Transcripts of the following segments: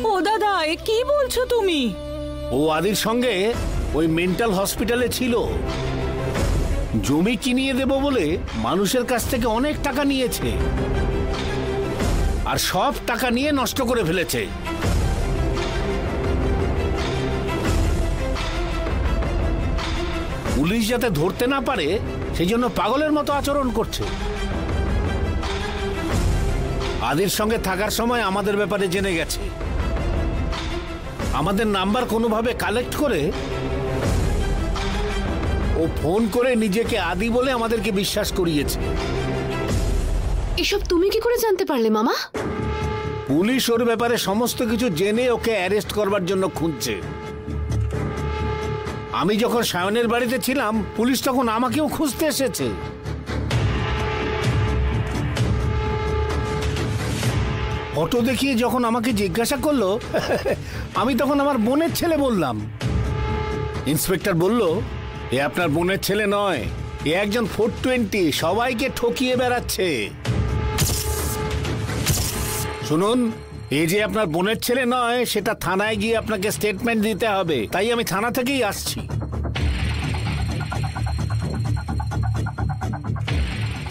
ও দাদা, এ কি বলছো তুমি? ও আদির সঙ্গে ওই মেন্টাল হসপিটালে ছিল। জমি কিনিয়ে দেব বলে মানুষের কাছ থেকে অনেক টাকা নিয়েছে, আর সব টাকা নিয়ে নষ্ট করে ফেলেছে। পুলিশ যাতে ধরতে না পারে সেই জন্য পাগলের মতো আচরণ করছে। আদির সঙ্গে থাকার সময় আমাদের ব্যাপারে জেনে গেছে, আমাদের নাম্বার কোনোভাবে কালেক্ট করে ও ফোন করে নিজেকে আদি বলে আমাদেরকে বিশ্বাস করিয়েছে। এসব তুমি কি করে জানতে পারলে মামা? পুলিশ ওর ব্যাপারে সমস্ত কিছু জেনে ওকে অ্যারেস্ট করবার জন্য খুঁজছে। আমি যখন সায়নের বাড়িতে ছিলাম, পুলিশ তখন আমাকেও খুঁজতে এসেছে। ফটো দেখিয়ে যখন আমাকে জিজ্ঞাসা করলো, আমি তখন আমার বোনের ছেলে বললাম। ইন্সপেক্টর বলল, এ আপনার বোনের ছেলে নয়, এ একজন 420, সবাইকে ঠকিয়ে বেড়াচ্ছে। শুনুন, এই যে আপনার বোনের ছেলে নয়, সেটা থানায় গিয়ে আপনাকে স্টেটমেন্ট দিতে হবে। তাই আমি থানা থেকেই আসছি।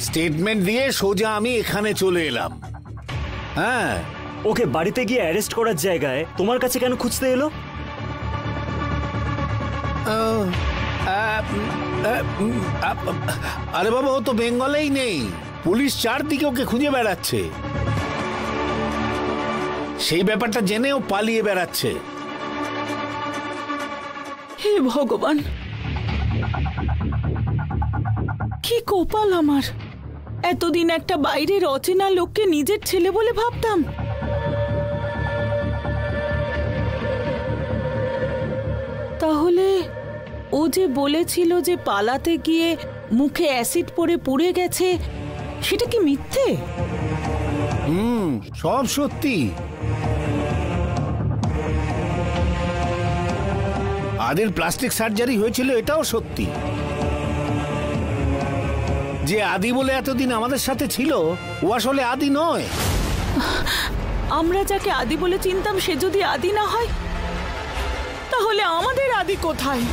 স্টেটমেন্ট দিয়ে সোজা আমি এখানে চলে এলাম। হ্যাঁ, ওকে বাড়িতে গিয়ে অ্যারেস্ট করার জায়গায় তোমার কাছে কেন খুঁজতে এলো? আরে বাবা, ও তো বেঙ্গলেই নেই। পুলিশ চারদিকে ওকে খুঁজে বেড়াচ্ছে। সেই ব্যাপারটা জেনে ও পালিয়ে বেড়াচ্ছে। হে ভগবান, কি কপাল আমার! এতদিন একটা বাইরের অচেনা লোককে নিজের ছেলে বলে ভাবতাম। তাহলে ও যে বলেছিল যে পালাতে গিয়ে মুখে অ্যাসিড পড়ে পুড়ে গেছে, সেটা কি মিথ্যে? সব সত্যি। আদির প্লাস্টিক সার্জারি হয়েছিল, এটাও সত্যি। যে আদি বলে এতদিন আমাদের সাথে ছিল, ও আসলে আদি নয়। আমরা যাকে আদি বলে চিনতাম সে যদি আদি না হয়, তাহলে আমাদের আদি কোথায়?